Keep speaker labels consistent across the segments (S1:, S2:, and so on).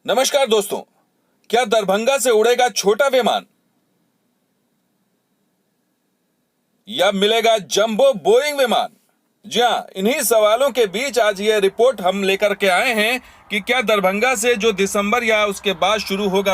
S1: नमस्कार दोस्तों। क्या दरभंगा से उड़ेगा छोटा विमान या मिलेगा जंबो बोइंग विमान? जी हाँ, इन्हीं सवालों के बीच आज ये रिपोर्ट हम लेकर के आए हैं कि क्या दरभंगा से जो दिसंबर या उसके बाद शुरू होगा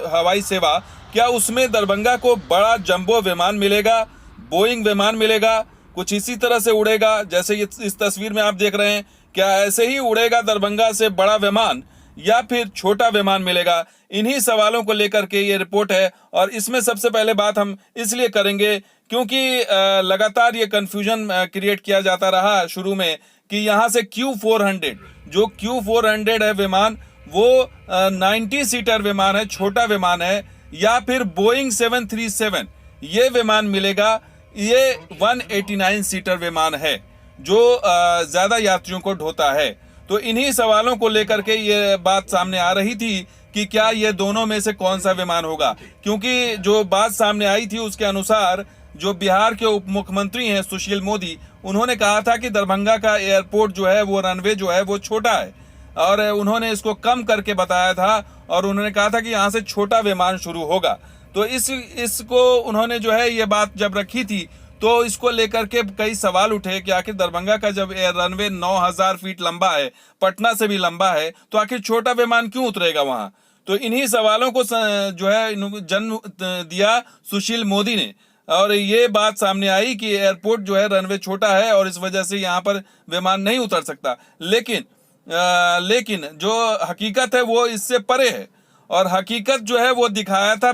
S1: हवाई सेवा, क्या उसमें दरभंगा को बड़ा जंबो विमान मिलेगा, बोइंग विमान मिलेगा, कुछ इसी तरह से उड़ेगा जैसे इस तस्वीर में आप देख रहे हैं। क्या ऐसे ही उड़ेगा दरभंगा से बड़ा विमान या फिर छोटा विमान मिलेगा? इन्हीं सवालों को लेकर के ये रिपोर्ट है। और इसमें सबसे पहले बात हम इसलिए करेंगे क्योंकि लगातार ये कंफ्यूजन क्रिएट किया जाता रहा शुरू में कि यहाँ से Q400 जो Q400 है विमान, वो 90 सीटर विमान है, छोटा विमान है, या फिर बोइंग 737 ये विमान मिलेगा। ये 189 सीटर विमान है जो ज़्यादा यात्रियों को ढोता है। तो इन्हीं सवालों को लेकर के ये बात सामने आ रही थी कि क्या ये दोनों में से कौन सा विमान होगा, क्योंकि जो बात सामने आई थी उसके अनुसार जो बिहार के उप मुख्यमंत्री हैं सुशील मोदी, उन्होंने कहा था कि दरभंगा का एयरपोर्ट जो है वो रनवे जो है वो छोटा है और उन्होंने इसको कम करके बताया था और उन्होंने कहा था कि यहाँ से छोटा विमान शुरू होगा। तो इसको उन्होंने जो है ये बात जब रखी थी तो इसको लेकर के कई सवाल उठे कि आखिर दरभंगा का जब रनवे 9000 फीट लंबा है, पटना से भी लंबा है, तो आखिर छोटा विमान क्यों उतरेगा वहां? तो इन्हीं सवालों को जो है जन्म दिया सुशील मोदी ने और ये बात सामने आई कि एयरपोर्ट जो है रनवे छोटा है और इस वजह से यहाँ पर विमान नहीं उतर सकता। लेकिन जो हकीकत है वो इससे परे है और हकीकत जो है वो दिखाया था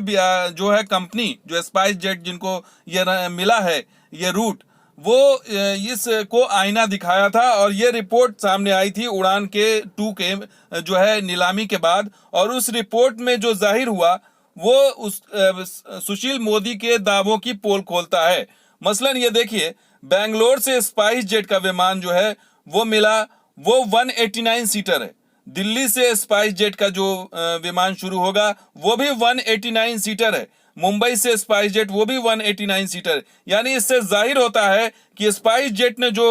S1: जो है कंपनी जो स्पाइस जेट जिनको ये मिला है ये रूट, वो इसको आईना दिखाया था और ये रिपोर्ट सामने आई थी उड़ान के 2 के जो है नीलामी के बाद। और उस रिपोर्ट में जो जाहिर हुआ वो उस सुशील मोदी के दावों की पोल खोलता है। मसलन ये देखिए, बेंगलोर से स्पाइस जेट का विमान जो है वो मिला, वो 189 सीटर है। दिल्ली से स्पाइस जेट का जो विमान शुरू होगा वो भी 189 सीटर है। मुंबई से स्पाइस जेट वो भी 189 सीटर। यानी इससे जाहिर होता है कि स्पाइस जेट ने जो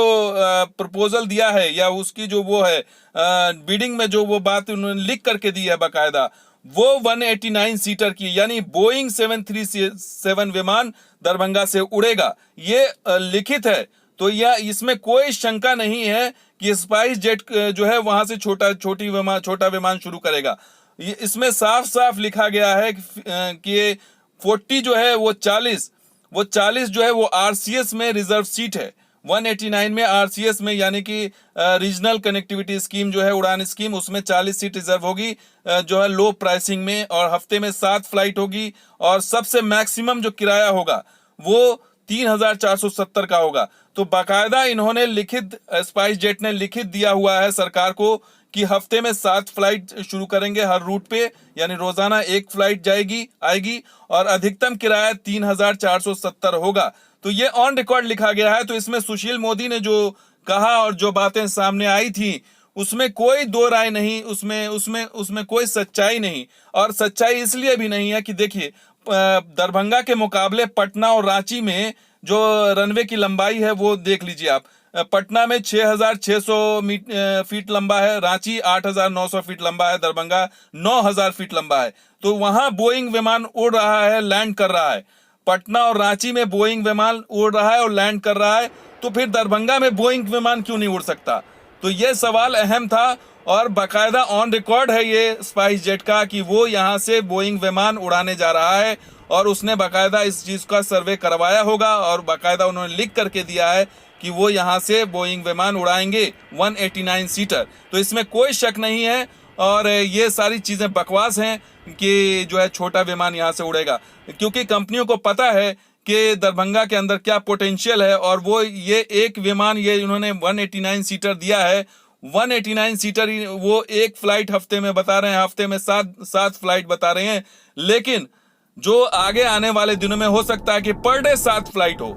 S1: प्रपोजल दिया है या उसकी जो वो है बिडिंग में जो वो बात उन्होंने लिख करके दी है बाकायदा, वो 189 सीटर की, यानी बोइंग 737 विमान दरभंगा से उड़ेगा, ये लिखित है। तो यह इसमें कोई शंका नहीं है कि स्पाइस जेट जो है वहां से छोटा विमान शुरू करेगा। इसमें साफ साफ लिखा गया है कि 40 जो है वो 40 जो है वो आरसीएस में रिजर्व सीट है। 189 में आरसीएस में यानी कि रीजनल कनेक्टिविटी स्कीम जो है उड़ान स्कीम, उसमें 40 सीट रिजर्व होगी जो है लो प्राइसिंग में, और हफ्ते में 7 फ्लाइट होगी और सबसे मैक्सिमम जो किराया होगा वो 3470 का होगा। तो बाकायदा इन्होंने लिखित स्पाइस जेट ने लिखित दिया हुआ है सरकार को कि हफ्ते में 7 फ्लाइट शुरू करेंगे हर रूट पे, यानी रोजाना 1 फ्लाइट आएगी और अधिकतम किराया 3470 होगा। तो ये ऑन रिकॉर्ड लिखा गया है। तो इसमें सुशील मोदी ने जो कहा और जो बातें सामने आई थी उसमें कोई दो राय नहीं, उसमें कोई सच्चाई नहीं। और सच्चाई इसलिए भी नहीं है कि देखिए, दरभंगा के मुकाबले पटना और रांची में जो रनवे की लंबाई है वो देख लीजिए आप। पटना में 6600 फीट लंबा है, रांची 8900 फीट लंबा है, दरभंगा 9000 फीट लंबा है। तो वहां बोइंग विमान उड़ रहा है, लैंड कर रहा है। पटना और रांची में बोइंग विमान उड़ रहा है और लैंड कर रहा है, तो फिर दरभंगा में बोइंग विमान क्यों नहीं उड़ सकता? तो ये सवाल अहम था और बाकायदा ऑन रिकॉर्ड है ये स्पाइस जेट का कि वो यहाँ से बोइंग विमान उड़ाने जा रहा है और उसने बाकायदा इस चीज़ का सर्वे करवाया होगा और बाकायदा उन्होंने लिख करके दिया है कि वो यहाँ से बोइंग विमान उड़ाएंगे 189 सीटर। तो इसमें कोई शक नहीं है और ये सारी चीज़ें बकवास हैं कि जो है छोटा विमान यहाँ से उड़ेगा, क्योंकि कंपनियों को पता है कि दरभंगा के अंदर क्या पोटेंशियल है। और वो ये एक विमान ये इन्होंने 189 सीटर दिया है, 189 सीटर वो 1 फ्लाइट हफ्ते में बता रहे हैं, हफ्ते में 7 फ्लाइट बता रहे हैं। लेकिन जो आगे आने वाले दिनों में हो सकता है कि पर डे 7 फ्लाइट हो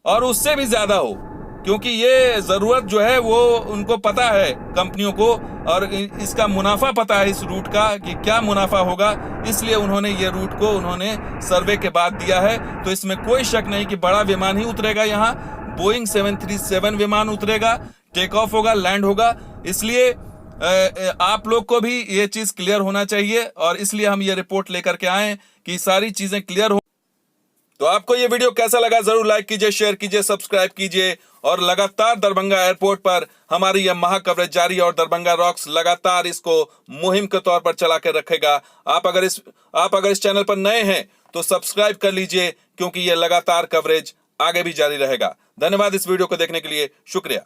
S1: और उससे भी ज्यादा हो, क्योंकि ये जरूरत जो है वो उनको पता है कंपनियों को और इसका मुनाफा पता है इस रूट का कि क्या मुनाफा होगा, इसलिए उन्होंने ये रूट को उन्होंने सर्वे के बाद दिया है। तो इसमें कोई शक नहीं कि बड़ा विमान ही उतरेगा यहाँ, बोइंग 737 विमान उतरेगा, टेक ऑफ होगा, लैंड होगा। इसलिए आप लोग को भी ये चीज क्लियर होना चाहिए, और इसलिए हम ये रिपोर्ट लेकर के आए कि सारी चीजें क्लियर हो। तो आपको ये वीडियो कैसा लगा जरूर लाइक कीजिए, शेयर कीजिए, सब्सक्राइब कीजिए, और लगातार दरभंगा एयरपोर्ट पर हमारी यह महा कवरेज जारी, और दरभंगा रॉक्स लगातार इसको मुहिम के तौर पर चला कर रखेगा। आप अगर इस चैनल पर नए हैं तो सब्सक्राइब कर लीजिए, क्योंकि यह लगातार कवरेज आगे भी जारी रहेगा। धन्यवाद इस वीडियो को देखने के लिए, शुक्रिया।